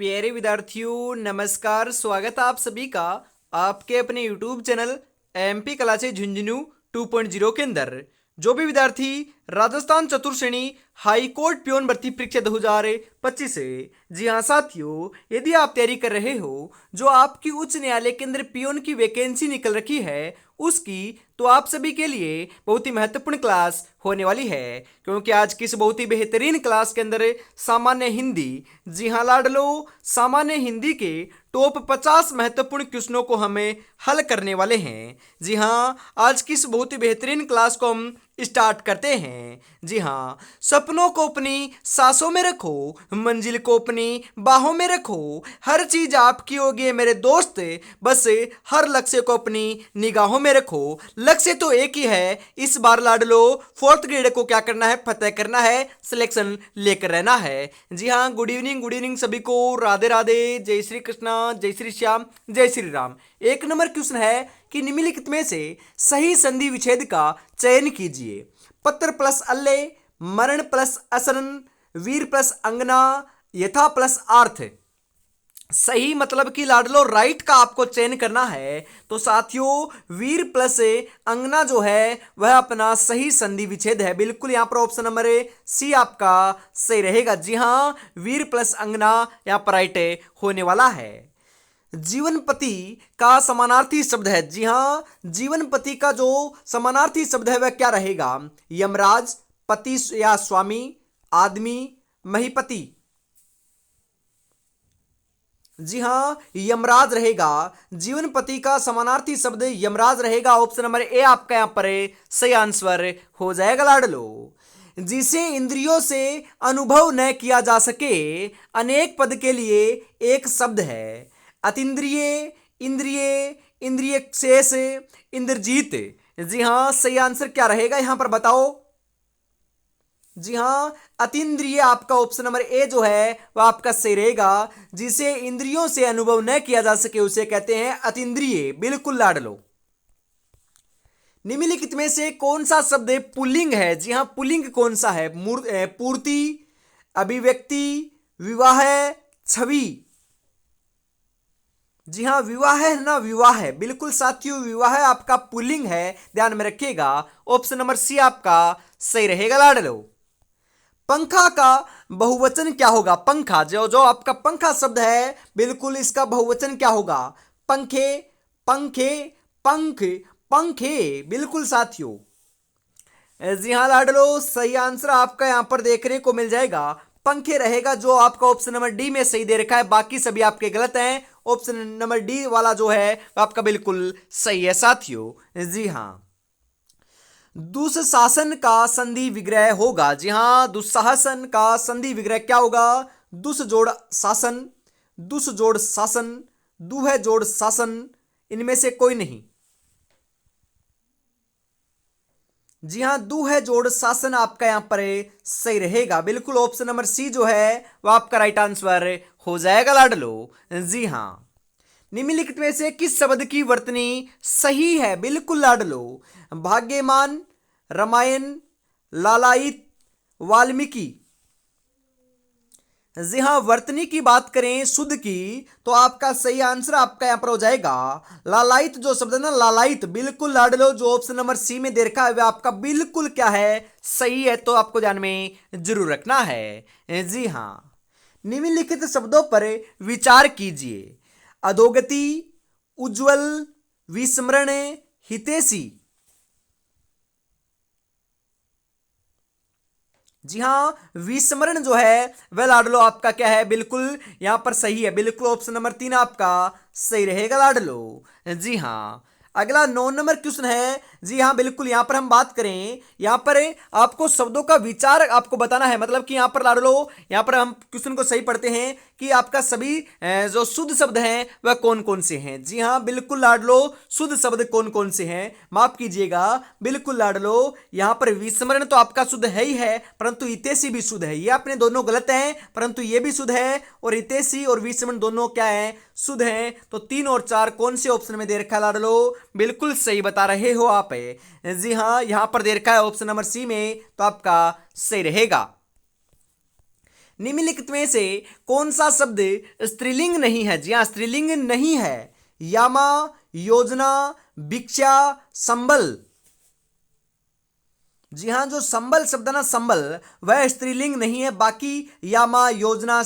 प्यारे विद्यार्थियों नमस्कार। स्वागत है आप सभी का आपके अपने YouTube channel MP classes Jhunjhunu 2.0 के अंदर। जो भी विद्यार्थी राजस्थान चतुर्थ श्रेणी हाई कोर्ट प्योन भर्ती परीक्षा 2025 है, जी हाँ साथियों, यदि आप तैयारी कर रहे हो जो आपकी उच्च न्यायालय के अंदर पियोन की वैकेंसी निकल रखी है उसकी, तो आप सभी के लिए बहुत ही महत्वपूर्ण क्लास होने वाली है, क्योंकि आज की इस बहुत ही बेहतरीन क्लास के अंदर सामान्य हिंदी, जी हाँ लाडलो, सामान्य हिंदी के टॉप 50 महत्वपूर्ण क्वेश्चनों को हमें हल करने वाले हैं। जी हाँ, आज की इस बहुत ही बेहतरीन क्लास को हम स्टार्ट करते हैं। जी हाँ, सपनों को अपनी सांसों में रखो, मंजिल को अपनी बाहों में रखो, हर चीज आपकी होगी मेरे दोस्त, बस हर लक्ष्य को अपनी निगाहों में रखो। लक्ष्य तो एक ही है, इस बार लाडलो फोर्थ ग्रेड को क्या करना है, फतेह करना है, सिलेक्शन लेकर रहना है। जी हाँ, गुड इवनिंग सभी को, राधे राधे, जय श्री कृष्णा, जय श्री श्याम, जय श्री राम। एक नंबर क्वेश्चन है कि निम्नलिखित में से सही संधि विच्छेद का चयन कीजिए। पत्र प्लस अल्ले, मरण प्लस असरण, वीर प्लस अंगना, यथा प्लस आर्थ। सही मतलब कि लाडलो राइट का आपको चयन करना है, तो साथियों वीर प्लस अंगना जो है वह अपना सही संधि विच्छेद है। बिल्कुल यहां पर ऑप्शन नंबर सी आपका सही रहेगा। जी हां, वीर प्लस अंगना यहां पर राइट होने वाला है। जीवनपति का समानार्थी शब्द है। जी हां, जीवनपति का जो समानार्थी शब्द है वह क्या रहेगा? यमराज, पति या स्वामी, आदमी, महीपति। जी हां, यमराज रहेगा। जीवनपति का समानार्थी शब्द यमराज रहेगा। ऑप्शन नंबर ए आपका यहां पर सही आंसर हो जाएगा लाडलो। जिसे इंद्रियों से अनुभव न किया जा सके, अनेक पद के लिए एक शब्द है। अतीन्द्रिय, इंद्रिय, इंद्रिय शेष, इंद्रजीत। जी हां, सही आंसर क्या रहेगा यहां पर बताओ? जी हां, अतीन्द्रिय आपका ऑप्शन नंबर ए जो है वह आपका सही रहेगा। जिसे इंद्रियों से अनुभव न किया जा सके उसे कहते हैं अतीन्द्रिय। बिल्कुल लाडलो। निम्नलिखित में से कौन सा शब्द पुल्लिंग है? जी हां, पुल्लिंग कौन सा है? पूर्ति, अभिव्यक्ति, विवाह, छवि। जी हां, विवाह है ना, विवाह है। बिल्कुल साथियों, विवाह आपका पुल्लिंग है, ध्यान में रखिएगा। ऑप्शन नंबर सी आपका सही रहेगा लाडलो। पंखा का बहुवचन क्या होगा? पंखा, जो जो आपका पंखा शब्द है, बिल्कुल इसका बहुवचन क्या होगा? पंखे, पंखे, पंख, पंखे। बिल्कुल साथियों। जी हाँ लाडलो, सही आंसर आपका यहां पर देखने को मिल जाएगा, पंखे रहेगा, जो आपका ऑप्शन नंबर डी में सही दे रखा है। बाकी सभी आपके गलत हैं। ऑप्शन नंबर डी वाला जो है आपका बिल्कुल सही है साथियों। जी हाँ, दुःशासन का संधि विग्रह होगा। जी हां, दुःशासन का संधि विग्रह क्या होगा? दुस जोड़ शासन, दुस जोड़ शासन, दुह जोड़ शासन, इनमें से कोई नहीं। जी हां, दुह जोड़ शासन आपका यहां पर सही रहेगा। बिल्कुल ऑप्शन नंबर सी जो है वह आपका राइट आंसर हो जाएगा लाडलो। जी हां, निम्नलिखित में से किस शब्द की वर्तनी सही है? बिल्कुल लाडलो। भाग्यमान, रामायण, लालायित, वाल्मीकि। जी हाँ, वर्तनी की बात करें शुद्ध की, तो आपका सही आंसर आपका यहां पर हो जाएगा लालायित। जो शब्द है ना लालायित, बिल्कुल लाडलो, जो ऑप्शन नंबर सी में दे रखा है वह आपका बिल्कुल क्या है, सही है। तो आपको ध्यान में जरूर रखना है। जी हाँ, निम्नलिखित शब्दों पर विचार कीजिए। अधोगति, उज्जवल, विस्मरण, हितैषी। जी हाँ, विस्मरण जो है वह लाडलो आपका क्या है, बिल्कुल यहां पर सही है। बिल्कुल ऑप्शन नंबर 3 आपका सही रहेगा लाडलो। जी हाँ, अगला 9 नंबर क्वेश्चन है। जी हाँ, बिल्कुल यहां पर हम बात करें, यहां पर आपको शब्दों का विचार आपको बताना है। मतलब कि यहां पर लाडलो, यहां पर हम क्वेश्चन को सही पढ़ते हैं कि आपका सभी जो शुद्ध शब्द हैं वह कौन कौन से हैं। जी हाँ, बिल्कुल लाडलो, शुद्ध शब्द कौन कौन से हैं? माफ कीजिएगा, बिल्कुल लाडलो, यहां पर विस्मरण तो आपका शुद्ध है ही है, परंतु हितैषी भी शुद्ध है। ये अपने दोनों गलत हैं, परंतु ये भी शुद्ध है, और हितैषी और विस्मरण दोनों क्या है, शुद्ध हैं। तो 3 और 4 कौन से ऑप्शन में दे रखा है लाडलो? बिल्कुल सही बता रहे हो आप। जी हाँ, यहां पर दे रखा है ऑप्शन नंबर सी में, तो आपका सही रहेगा। निम्नलिखित में से कौन सा शब्द स्त्रीलिंग नहीं है? जी हाँ, स्त्रीलिंग नहीं है। यामा, योजना, भिक्षा, संबल। जी हाँ, जो संबल शब्द है ना, संबल, वह स्त्रीलिंग नहीं है। बाकी यामा, योजना,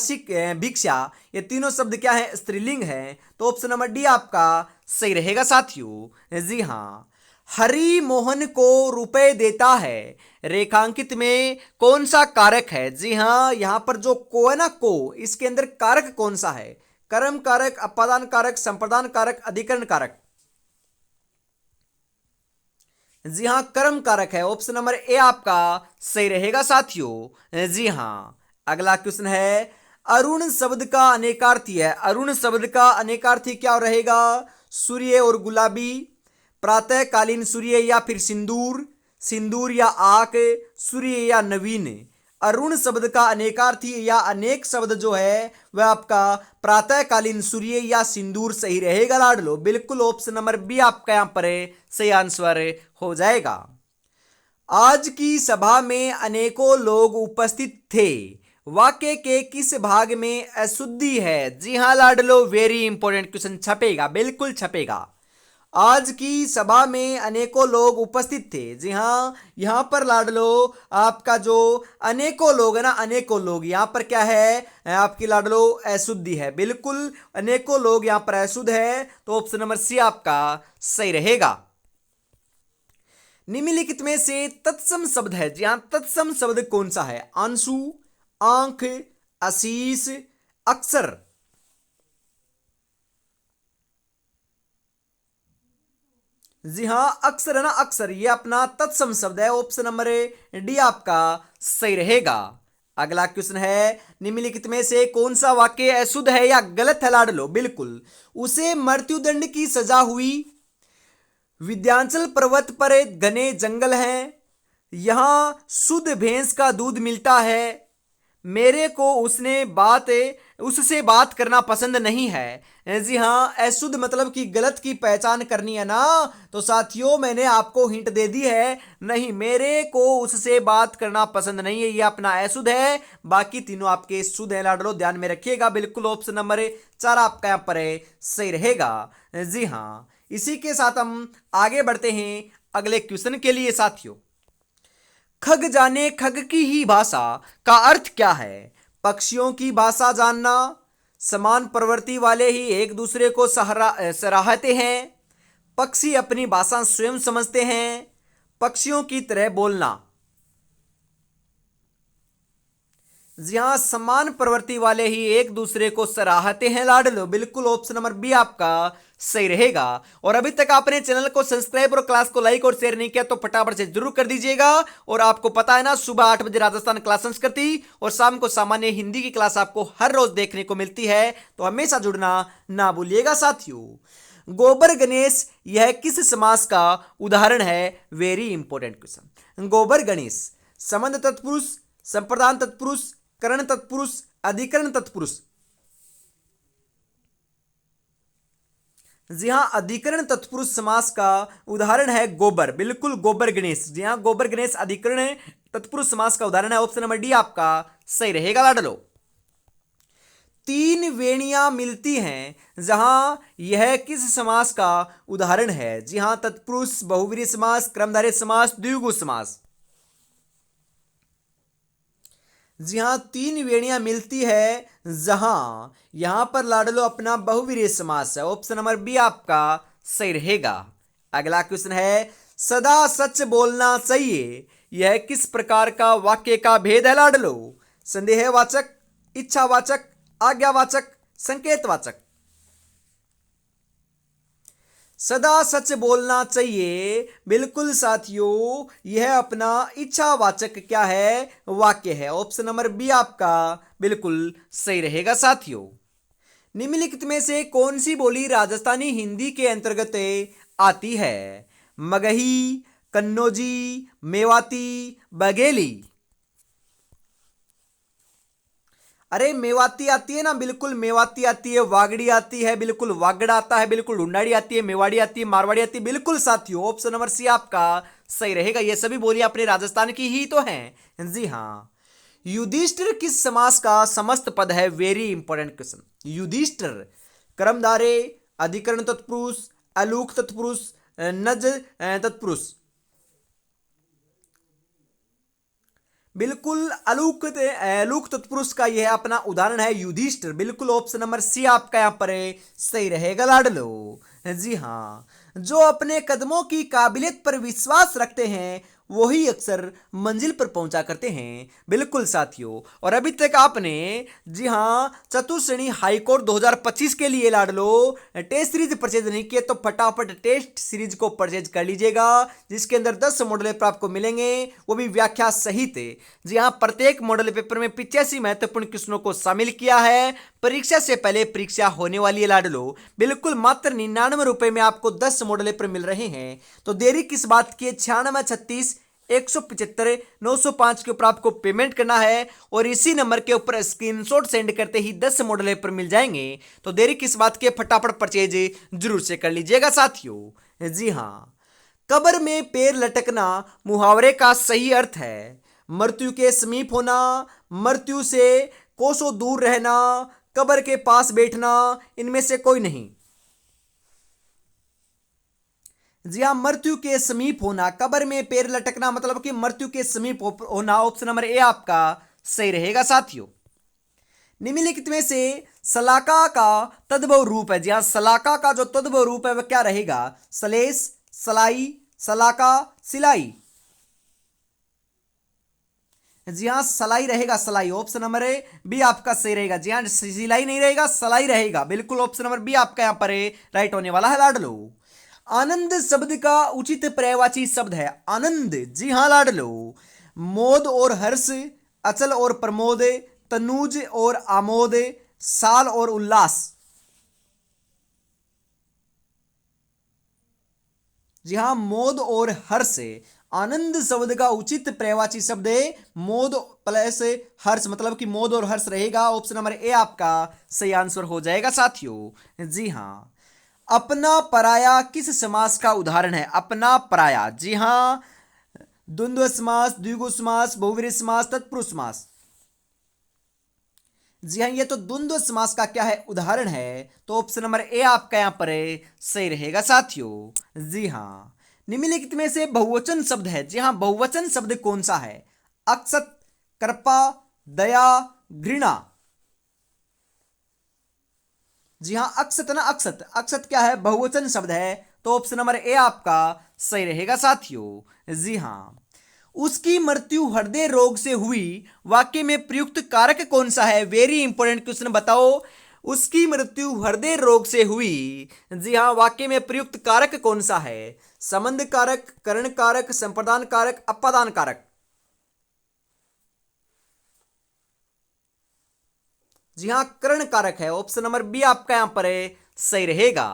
भिक्षा, ये तीनों शब्द क्या है? स्त्रीलिंग है। तो ऑप्शन नंबर डी आपका सही रहेगा साथियों। जी हाँ, हरि मोहन को रुपए देता है, रेखांकित में कौन सा कारक है? जी हाँ, यहां पर जो को है ना, को, इसके अंदर कारक कौन सा है? कर्म कारक, अपादान कारक, संप्रदान कारक, अधिकरण कारक। जी हाँ, कर्म कारक है। ऑप्शन नंबर ए आपका सही रहेगा साथियों। जी हाँ, अगला क्वेश्चन है, अरुण शब्द का अनेकार्थी है। अरुण शब्द का अनेकार्थी क्या रहेगा? सूर्य और गुलाबी, प्रातःकालीन सूर्य या फिर सिंदूर, सिंदूर या आक, सूर्य या नवीन। अरुण शब्द का अनेकार्थी या अनेक शब्द जो है वह आपका प्रातःकालीन सूर्य या सिंदूर सही रहेगा लाडलो। बिल्कुल ऑप्शन नंबर बी आपका यहां पर सही आंसर हो जाएगा। आज की सभा में अनेकों लोग उपस्थित थे, वाक्य के किस भाग में अशुद्धि है? जी हां लाडलो, वेरी इंपॉर्टेंट क्वेश्चन, छपेगा, बिल्कुल छपेगा। आज की सभा में अनेकों लोग उपस्थित थे। जी हाँ, यहां पर लाडलो आपका जो अनेकों लोग है ना, अनेकों लोग यहां पर क्या है? आपकी लाडलो अशुद्धि है। बिल्कुल अनेकों लोग यहां पर अशुद्ध है। तो ऑप्शन नंबर सी आपका सही रहेगा। निम्नलिखित में से तत्सम शब्द है। जी हाँ, तत्सम शब्द कौन सा है? अंशु, आंख, आशीष, अक्सर। जी हां, अक्सर है ना, अक्सर, ये अपना तत्सम शब्द है। ऑप्शन नंबर डी आपका सही रहेगा। अगला क्वेश्चन है, निम्नलिखित में से कौन सा वाक्य अशुद्ध है या गलत है लाडलो? बिल्कुल, उसे मृत्युदंड की सजा हुई, विंध्याचल पर्वत पर घने जंगल हैं, यहां शुद्ध भैंस का दूध मिलता है, मेरे को उससे बात करना पसंद नहीं है। जी हाँ, अशुद्ध मतलब कि गलत की पहचान करनी है ना, तो साथियों मैंने आपको हिंट दे दी है। नहीं, मेरे को उससे बात करना पसंद नहीं है, ये अपना अशुद्ध है। बाकी तीनों आपके शुद्ध है लाडलो, ध्यान में रखिएगा। बिल्कुल ऑप्शन नंबर 4 आपका यहां पर सही रहेगा। जी हाँ, इसी के साथ हम आगे बढ़ते हैं अगले क्वेश्चन के लिए साथियों। खग जाने खग की ही भाषा का अर्थ क्या है? पक्षियों की भाषा जानना, समान प्रवृत्ति वाले ही एक दूसरे को सराहते हैं, पक्षी अपनी भाषा स्वयं समझते हैं, पक्षियों की तरह बोलना। जी हाँ, समान प्रवृत्ति वाले ही एक दूसरे को सराहते हैं लाडलो। बिल्कुल ऑप्शन नंबर बी आपका सही रहेगा। और अभी तक आपने चैनल को सब्सक्राइब और क्लास को लाइक और शेयर नहीं किया तो फटाफट से जरूर कर दीजिएगा। और आपको पता है ना, सुबह 8 बजे राजस्थान क्लास संस्कृति और शाम को सामान्य हिंदी की क्लास आपको हर रोज देखने को मिलती है, तो हमेशा जुड़ना ना भूलिएगा साथियों। गोबर गणेश यह किस समास का उदाहरण है? Very important question. गोबर गणेश संबंध तत्पुरुष, संप्रदान तत्पुरुष, करण तत्पुरुष, अधिकरण तत्पुरुष। जी हां, अधिकरण तत्पुरुष समास का उदाहरण है गोबर। बिल्कुल गोबर गणेश, जी हां, गोबर गणेश अधिकरण तत्पुरुष समास का उदाहरण है। ऑप्शन नंबर डी आपका सही रहेगा लाडलो। तीन वेणियां मिलती हैं, जहां यह किस समास का उदाहरण है? जी हां, तत्पुरुष, बहुव्रीहि समास, क्रमधारय समास, द्विगु समास। जी हां, तीन वेणियां मिलती है, जहां यहां पर लाडलो अपना बहुवीर्य समास है। ऑप्शन नंबर बी आपका सही रहेगा। अगला क्वेश्चन है, सदा सच बोलना चाहिए, यह किस प्रकार का वाक्य का भेद है लाडलो? संदेहवाचक, इच्छावाचक, आज्ञावाचक, संकेतवाचक। सदा सच बोलना चाहिए, बिल्कुल साथियों, यह अपना इच्छावाचक क्या है? वाक्य है। ऑप्शन नंबर बी आपका बिल्कुल सही रहेगा साथियों। निम्नलिखित में से कौन सी बोली राजस्थानी हिंदी के अंतर्गत आती है? मगही, कन्नौजी, मेवाती, बघेली। अरे मेवाती आती है ना, बिल्कुल मेवाती आती है, वागड़ी आती है, बिल्कुल वागड़ा आता है, बिल्कुल ढूंढाड़ी आती है, मेवाड़ी आती है, मारवाड़ी आती है। बिल्कुल साथियों, ऑप्शन नंबर सी आपका सही रहेगा। ये सभी बोलियां अपने राजस्थान की ही तो हैं। जी हाँ, युधिष्ठिर किस समास का समस्त पद है? Very important question. युधिष्ठिर कर्मधारे, अधिकरण तत्पुरुष, अलूक तत्पुरुष, नज तत्पुरुष। बिल्कुल अलूक तत्पुरुष का यह अपना उदाहरण है युधिष्ठिर। बिल्कुल ऑप्शन नंबर सी आपका यहां पर सही रहेगा लाडलो। जी हाँ, जो अपने कदमों की काबिलियत पर विश्वास रखते हैं वही अक्सर मंजिल पर पहुंचा करते हैं। बिल्कुल साथियों, और अभी तक आपने जी हाँ चतुर्श्रेणी हाईकोर्ट 2025 के लिए लाडलो टेस्ट सीरीज परचेज नहीं किए तो फटाफट टेस्ट सीरीज को परचेज कर लीजिएगा, जिसके अंदर 10 मॉडल पेपर आपको मिलेंगे, वो भी व्याख्या सहित। जी हाँ, प्रत्येक मॉडल पेपर में 85 महत्वपूर्ण क्वेश्चनों को शामिल किया है। परीक्षा से पहले परीक्षा होने वाली है लाडलो। बिल्कुल मात्र 99 रुपए में आपको 10 मॉडल पेपर मिल रहे हैं, तो देरी किस बात की? 9636 175 905 के ऊपर आपको पेमेंट करना है और इसी नंबर के ऊपर स्क्रीनशॉट सेंड करते ही 10 मॉडल पेपर मिल जाएंगे। तो देरी किस बात की? फटाफट परचेज जरूर से कर लीजिएगा साथियों। जी हाँ, कब्र में पैर लटकना मुहावरे का सही अर्थ है? मृत्यु के समीप होना, मृत्यु से कोसों दूर रहना, कब्र के पास बैठना, इनमें से कोई नहीं। जी हाँ, मृत्यु के समीप होना, कब्र में पैर लटकना मतलब कि मृत्यु के समीप होना। ऑप्शन नंबर ए आपका सही रहेगा साथियों। निम्नलिखित में से सलाका का तद्भव रूप है? जी हाँ, सलाका का जो तद्भव रूप है वह क्या रहेगा? सलेस, सलाई, सलाका, सिलाई। जी हाँ, सलाई रहेगा, सलाई। ऑप्शन नंबर बी आपका सही रहेगा। जी हाँ, सिलाई नहीं रहेगा, सलाई रहेगा। बिल्कुल ऑप्शन नंबर बी आपका यहां पर राइट होने वाला है लाडलो। आनंद शब्द का उचित पर्यायवाची शब्द है? आनंद, जी हां लाडलो। मोद और हर्ष, अचल और प्रमोद, तनुज और आमोद, साल और उल्लास। जी हां, मोद और हर्ष। आनंद शब्द का उचित पर्यायवाची शब्द है मोद प्लस हर्ष, मतलब कि मोद और हर्ष रहेगा। ऑप्शन नंबर ए आपका सही आंसर हो जाएगा साथियों। जी हां, अपना पराया किस समास का उदाहरण है? अपना पराया, जी हां, द्वंद्व समास, द्विगु समास, बहुव्रीहि समास, तत्पुरुष समास। जी हां, ये तो द्वंद्व समास का क्या है? उदाहरण है। तो ऑप्शन नंबर ए आपका यहां पर सही रहेगा साथियों। जी हां, निम्नलिखित में से बहुवचन शब्द है? जी हां, बहुवचन शब्द कौन सा है? अक्षत, कृपा, दया, घृणा। जी हां, अक्षत ना, अक्षत। अक्षत क्या है? बहुवचन शब्द है। तो ऑप्शन नंबर ए आपका सही रहेगा साथियों। जी हां, उसकी मृत्यु हृदय रोग से हुई, वाक्य में प्रयुक्त कारक कौन सा है? वेरी इंपॉर्टेंट क्वेश्चन, बताओ। उसकी मृत्यु हृदय रोग से हुई, जी हां, वाक्य में प्रयुक्त कारक कौन सा है? संबंध कारक, करण कारक, संप्रदान कारक, अपादान कारक। जी हां, कर्ण कारक है। ऑप्शन नंबर बी आपका यहां पर सही रहेगा।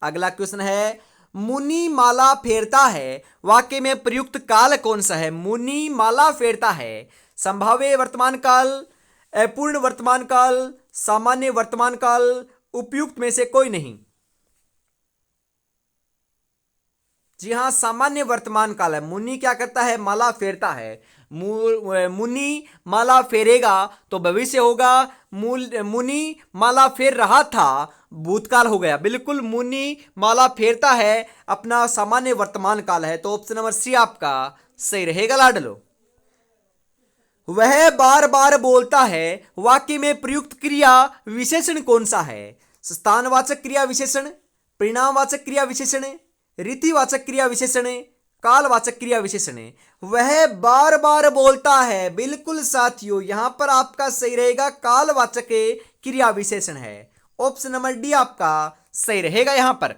अगला क्वेश्चन है, मुनि माला फेरता है, वाक्य में प्रयुक्त काल कौन सा है? मुनि माला फेरता है, संभाव्य वर्तमान काल, अपूर्ण वर्तमान काल, सामान्य वर्तमान काल, उपयुक्त में से कोई नहीं। जी हां, सामान्य वर्तमान काल है। मुनि क्या करता है? माला फेरता है। मुनि माला फेरेगा तो भविष्य होगा। मुनि माला फेर रहा था, भूतकाल हो गया। बिल्कुल, मुनि माला फेरता है अपना सामान्य वर्तमान काल है। तो ऑप्शन नंबर सी आपका सही रहेगा लाडलो। वह बार बार बोलता है, वाक्य में प्रयुक्त क्रिया विशेषण कौन सा है? स्थानवाचक क्रिया विशेषण, परिणामवाचक क्रिया विशेषण, रीतिवाचक क्रिया विशेषण, कालवाचक क्रिया विशेषण। वह बार बार बोलता है। बिल्कुल साथियों, यहां पर आपका सही रहेगा, कालवाचक क्रिया विशेषण है। ऑप्शन नंबर डी आपका सही रहेगा यहां पर।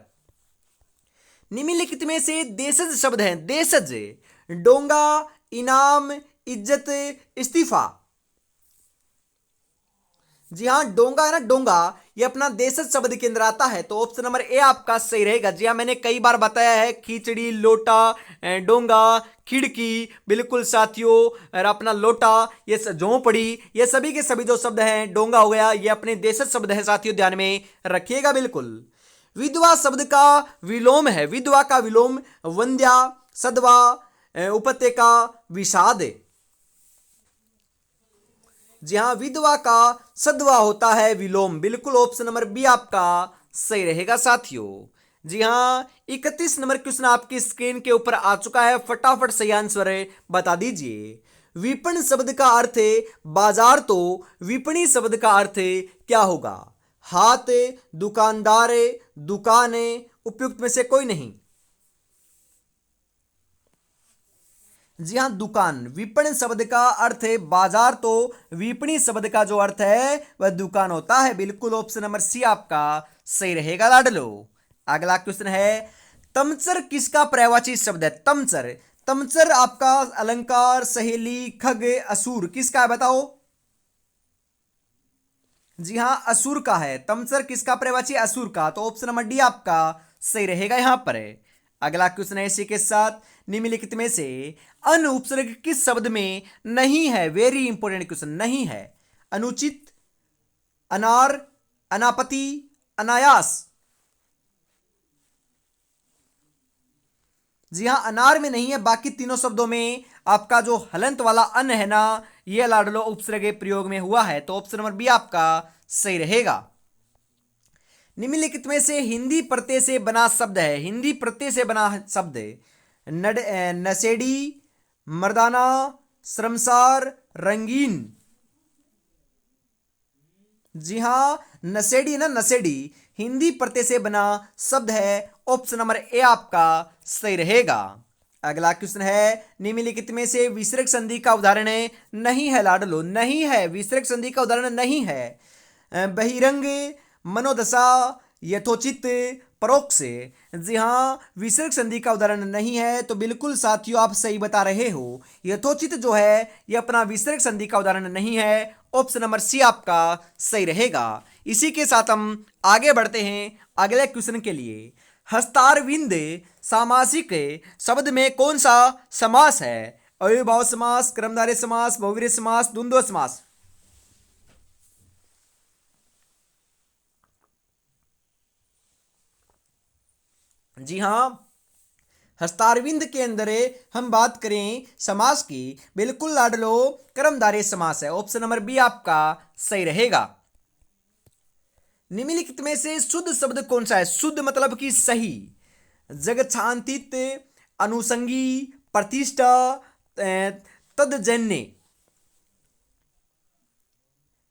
निम्नलिखित में से देशज शब्द हैं? देशज, डोंगा, इनाम, इज्जत, इस्तीफा। जी हां, डोंगा है ना, डोंगा ये अपना देशज शब्द के अंदर आता है। तो ऑप्शन नंबर ए आपका सही रहेगा। जी हां, मैंने कई बार बताया है, खिचड़ी, लोटा, डोंगा, खिड़की। बिल्कुल साथियों, और अपना लोटा, ये झोंपड़ी, ये सभी के सभी जो शब्द हैं, डोंगा हो गया, ये अपने देशज शब्द है साथियों, ध्यान में रखिएगा। बिल्कुल, विधवा शब्द का विलोम है? विधवा का विलोम वंध्या, सदवा, उपत्यका, विषाद। जी हाँ, विधवा का सदवा होता है विलोम। बिल्कुल ऑप्शन नंबर बी आपका सही रहेगा साथियों। जी हाँ, 31 नंबर क्वेश्चन आपकी स्क्रीन के ऊपर आ चुका है, फटाफट सही आंसर बता दीजिए। विपणन शब्द का अर्थ है बाजार, तो विपणी शब्द का अर्थ क्या होगा? हाथ, दुकानदार, दुकान, उपयुक्त में से कोई नहीं। जी हाँ, दुकान। विपणन शब्द का अर्थ है बाजार, तो विपणी शब्द का जो अर्थ है वह दुकान होता है। बिल्कुल ऑप्शन नंबर सी आपका सही रहेगा लाडलो। अगला क्वेश्चन है, तमचर किसका पर्यायवाची शब्द है? तमचर। तमचर आपका अलंकार, सहेली, खग, असुर किसका है बताओ? जी हाँ, असुर का है। तमचर किसका पर्यायवाची? असुर का, तो ऑप्शन नंबर डी आपका सही रहेगा यहां पर। अगला क्वेश्चन है इसी के साथ, निम्नलिखित में से अन उपसर्ग किस शब्द में नहीं है? Very important question. नहीं है। अनुचित, अनार, अनापति, अनायास। जी हाँ, अनार में नहीं है, बाकी तीनों शब्दों में आपका जो हलंत वाला अन है ना, यह लाडलो उपसर्ग प्रयोग में हुआ है, तो ऑप्शन नंबर बी आपका सही रहेगा। निम्नलिखित में से हिंदी प्रत्यय से बना शब्द है। हिंदी प्रत्यय से बना शब्द नशेड़ी, मर्दाना, शर्मसार, रंगीन। जी हां, नशेड़ी ना, नशेड़ी हिंदी प्रत्यय से बना शब्द है। ऑप्शन नंबर ए आपका सही रहेगा। अगला क्वेश्चन है, निम्नलिखित में से विसर्ग संधि का उदाहरण नहीं है लाडलो। नहीं है, विसर्ग संधि का उदाहरण नहीं है। बहिरंग, मनोदशा, यथोचित, परोक्ष। जी हाँ, विसर्ग संधि का उदाहरण नहीं है, तो बिल्कुल साथियों आप सही बता रहे हो। यथोचित जो है यह अपना विसर्ग संधि का उदाहरण नहीं है। ऑप्शन नंबर सी आपका सही रहेगा। इसी के साथ हम आगे बढ़ते हैं अगले क्वेश्चन के लिए। हस्तारविंद सामासिक शब्द में कौन सा समास है? अव्ययभाव समास, कर्मधारय समास, बहुव्रीहि समास, द्वंद्व समास। जी हाँ, हस्तारविंद के अंदर हम बात करें समास की, बिल्कुल लाडलो कर्मधारय समास है। ऑप्शन नंबर बी आपका सही रहेगा। निम्नलिखित में से शुद्ध शब्द कौन सा है? शुद्ध मतलब कि सही। जगछांतित, अनुसंगी, प्रतिष्ठा, तदजन्य।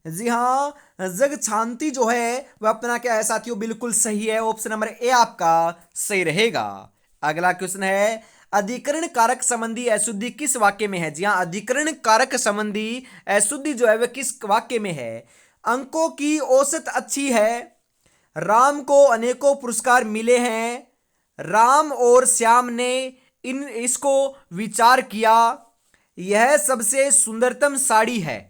जी हाँ, जग शांति जो है वह अपना क्या है साथियों? बिल्कुल सही है। ऑप्शन नंबर ए आपका सही रहेगा। अगला क्वेश्चन है, अधिकरण कारक संबंधी अशुद्धि किस वाक्य में है? जी हाँ, अधिकरण कारक संबंधी अशुद्धि जो है वह किस वाक्य में है? अंकों की औसत अच्छी है, राम को अनेकों पुरस्कार मिले हैं, राम और श्याम ने इन इसको विचार किया, यह सबसे सुंदरतम साड़ी है।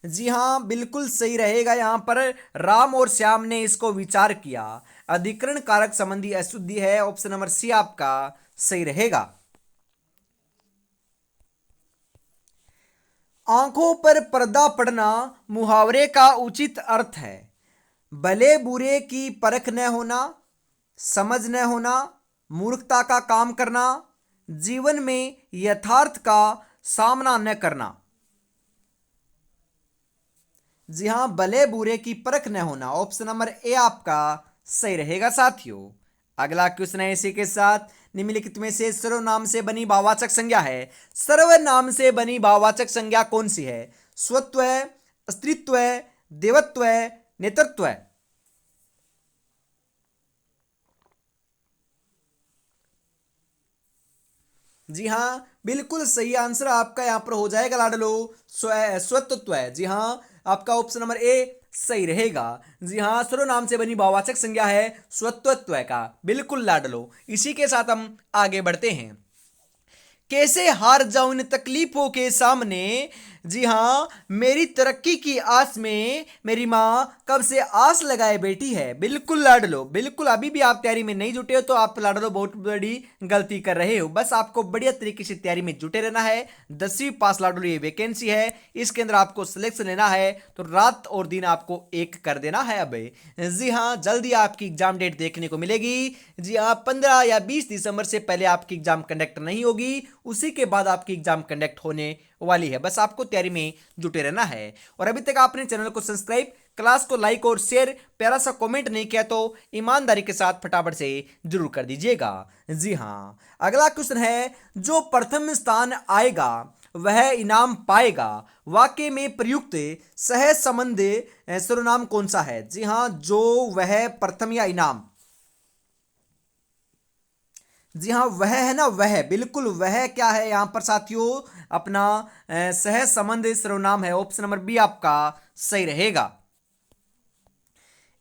जी हाँ, बिल्कुल सही रहेगा यहां पर। राम और श्याम ने इसको विचार किया, अधिकरण कारक संबंधी अशुद्धि है। ऑप्शन नंबर सी आपका सही रहेगा। आंखों पर पर्दा पड़ना मुहावरे का उचित अर्थ है। भले बुरे की परख न होना, समझ न होना, मूर्खता का काम करना, जीवन में यथार्थ का सामना न करना। जी हाँ, भले बुरे की परख न होना। ऑप्शन नंबर ए आपका सही रहेगा साथियों। अगला क्वेश्चन है इसी के साथ, निम्नलिखित में से सर्वनाम से बनी भाववाचक संज्ञा है। सर्वनाम से बनी भाववाचक संज्ञा कौन सी है? स्वत्व, अस्तित्व, देवत्व, नेतृत्व। जी हाँ, बिल्कुल सही आंसर आपका यहां पर हो जाएगा लाडलो, स्वत्व है। जी हाँ, आपका ऑप्शन नंबर ए सही रहेगा। जी हाँ, सर्वनाम से बनी भाववाचक संज्ञा है स्वत्वत्व का, बिल्कुल लाडलो। इसी के साथ हम आगे बढ़ते हैं। कैसे हार जाऊं इन तकलीफों के सामने, जी हाँ, मेरी तरक्की की आस में मेरी माँ कब से आस लगाए बैठी है। बिल्कुल लाडलो, बिल्कुल अभी भी आप तैयारी में नहीं जुटे हो तो आप लाडलो बहुत बड़ी गलती कर रहे हो। बस आपको बढ़िया तरीके से तैयारी में जुटे रहना है। 10वीं पास लाडलो ये वैकेंसी है, इसके अंदर आपको सिलेक्शन लेना है तो रात और दिन आपको एक कर देना है। अब जी हाँ, जल्दी आपकी एग्जाम डेट देखने को मिलेगी। जी हाँ, 15 या 20 दिसंबर से पहले आपकी एग्जाम कंडक्ट नहीं होगी, उसी के बाद आपकी एग्जाम कंडक्ट होने वाली है। बस आपको तैयारी में जुटे रहना है। और अभी तक आपने चैनल को सब्सक्राइब, क्लास को लाइक और शेयर, प्यारा सा कमेंट नहीं किया तो ईमानदारी के साथ फटाफट से जरूर कर दीजिएगा। जी हाँ, अगला क्वेश्चन है, जो प्रथम स्थान आएगा वह इनाम पाएगा, वाक्य में प्रयुक्त सह संबंध सर्वनाम कौन सा है? जी हाँ, जो वह प्रथम या इनाम, जी हाँ वह है ना, वह बिल्कुल वह क्या है यहां पर साथियों, अपना सह संबंध सर्वनाम है। ऑप्शन नंबर बी आपका सही रहेगा।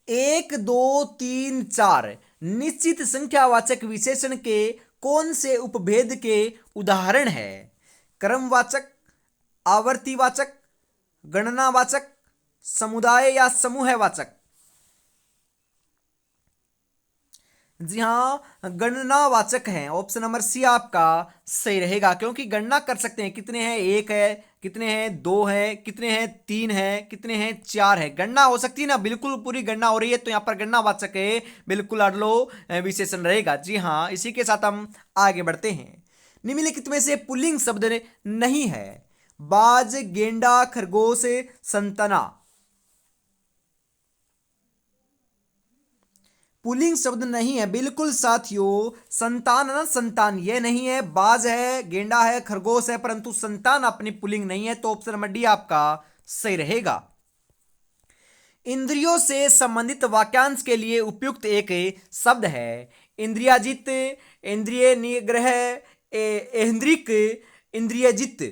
1 2 3 4 निश्चित संख्यावाचक विशेषण के कौन से उपभेद के उदाहरण है? क्रमवाचक, आवर्तीवाचक, गणनावाचक, समुदाय या समूहवाचक? जी हाँ, गणनावाचक हैं। ऑप्शन नंबर सी आपका सही रहेगा, क्योंकि गणना कर सकते हैं कितने हैं, एक है, कितने हैं, दो है, कितने हैं, तीन है, कितने हैं, चार है। गणना हो सकती है ना, बिल्कुल पूरी गणना हो रही है तो यहाँ पर गणनावाचक है, बिल्कुल अडलो विशेषण रहेगा। जी हाँ, इसी के साथ हम आगे बढ़ते हैं। निम्नलिखित में से पुल्लिंग शब्द नहीं है? बाज, गेंडा, खरगोश, संतना। पुलिंग शब्द नहीं है, बिल्कुल साथियों। संतान ना, संतान ये नहीं है। बाज है, गेंडा है, खरगोश है, परंतु संतान अपनी पुलिंग नहीं है, तो ऑप्शन नंबर डी आपका सही रहेगा। इंद्रियों से संबंधित वाक्यांश के लिए उपयुक्त एक शब्द है। इंद्रियाजित, इंद्रिय निग्रह, ऐन्द्रिक, इंद्रियजित।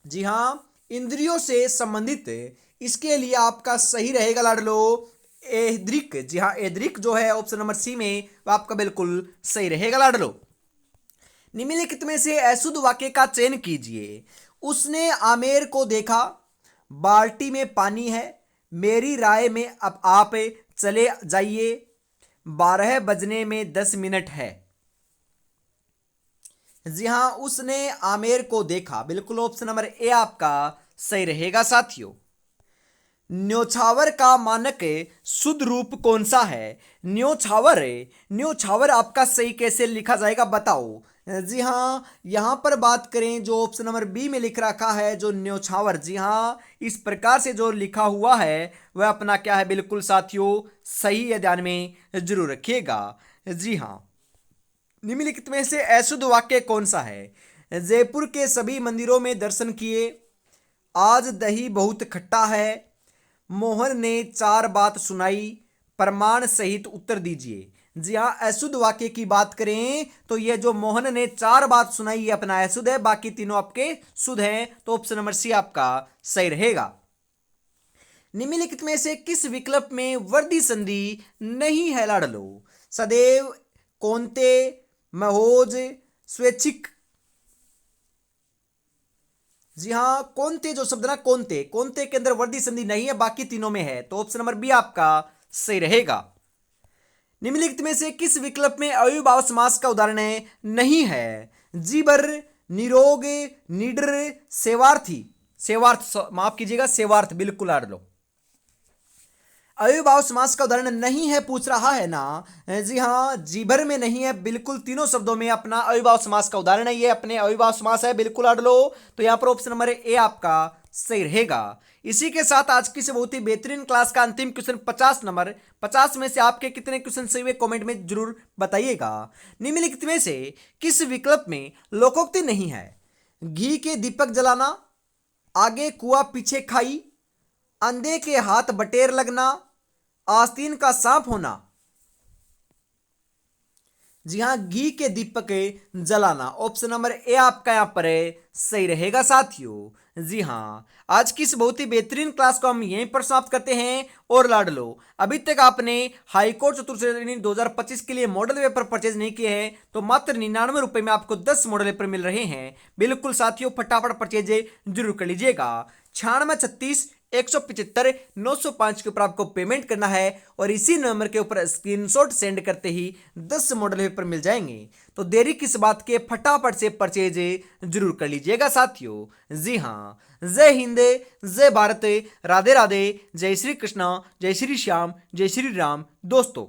जी हाँ, इंद्रियों से संबंधित, इसके लिए आपका सही रहेगा लाडलो एद्रिक। जी हाँ, एद्रिक जो है ऑप्शन नंबर सी में, वो आपका बिल्कुल सही रहेगा लाडलो। निम्नलिखित में से अशुद्ध वाक्य का चयन कीजिए। उसने आमेर को देखा, बाल्टी में पानी है, मेरी राय में अब आप चले जाइए, 12 बजने में 10 मिनट है। जी हाँ, उसने आमेर को देखा, बिल्कुल ऑप्शन नंबर ए आपका सही रहेगा साथियों। न्योछावर का मानक शुद्ध रूप कौन सा है? न्योछावर, न्योछावर आपका सही कैसे लिखा जाएगा बताओ। जी हाँ, यहां पर बात करें जो ऑप्शन नंबर बी में लिख रखा है, जो न्योछावर, जी हाँ इस प्रकार से जो लिखा हुआ है वह अपना क्या है, बिल्कुल साथियों सही है, ध्यान में जरूर रखिएगा। जी हाँ, निम्नलिखित में से अशुद्ध वाक्य कौन सा है? जयपुर के सभी मंदिरों में दर्शन किए, आज दही बहुत खट्टा है, मोहन ने 4 बात सुनाई, प्रमाण सहित उत्तर दीजिए। जी हाँ, अशुद्ध वाक्य की बात करें तो यह जो मोहन ने 4 बात सुनाई ये अपना अशुद्ध है, बाकी तीनों आपके शुद्ध हैं, तो ऑप्शन नंबर सी आपका सही रहेगा। निम्नलिखित में से किस विकल्प में वर्दी संधि नहीं है लाडलो? सदैव, कौनते, महोज, स्वैच्छिक। जी हाँ, कौनते जो शब्द ना, कौनते, कौनते के अंदर वर्दी संधि नहीं है, बाकी तीनों में है, तो ऑप्शन नंबर बी आपका सही रहेगा। निम्नलिखित में से किस विकल्प में अव्ययभाव समास का उदाहरण नहीं है? जीवर, निरोग, निडर, सेवार्थी। सेवार्थ, माफ कीजिएगा, सेवार्थ, बिल्कुल आड़ लो। अव्ययभाव समास का उदाहरण नहीं है पूछ रहा है ना? जी हाँ, जी भर में नहीं है, बिल्कुल तीनों शब्दों में अपना अव्ययभाव समास का उदाहरण है, ये अपने अव्ययभाव समास है, बिल्कुल अड़ लो। तो यहाँ पर ऑप्शन नंबर ए आपका सही रहेगा। इसी के साथ आज की से बहुत ही बेहतरीन क्लास का अंतिम क्वेश्चन 50 नंबर, 50 में से आपके कितने क्वेश्चन सही हुए कमेंट में जरूर बताइएगा। निम्नलिखित में से किस विकल्प में लोकोक्ति नहीं है? घी के दीपक जलाना, आगे कुआ पीछे खाई, अंधे के हाथ बटेर लगना, आस्तीन का सांप होना। जी हाँ, घी के दीपक जलाना, ऑप्शन नंबर ए आपका यहाँ पर सही रहेगा साथियों। जी हाँ, आज की इस बहुत ही बेहतरीन क्लास को हम यहीं पर समाप्त करते हैं। और लाड लो, अभी तक आपने हाईकोर्ट चतुर्श्रेणी 2025 के लिए मॉडल पेपर परचेज नहीं किए हैं तो मात्र 99 रुपए में आपको 10 मॉडल पेपर मिल रहे हैं। बिल्कुल साथियों, फटाफट परचेज जरूर कर लीजिएगा। 9636 175 905 के ऊपर आपको पेमेंट करना है और इसी नंबर के ऊपर स्क्रीनशॉट सेंड करते ही 10 मॉडल पेपर मिल जाएंगे। तो देरी किस बात के, फटाफट से परचेज जरूर कर लीजिएगा साथियों। जी हाँ, जय हिंद, जय भारत, राधे राधे, जय श्री कृष्णा, जय श्री श्याम, जय श्री राम दोस्तों।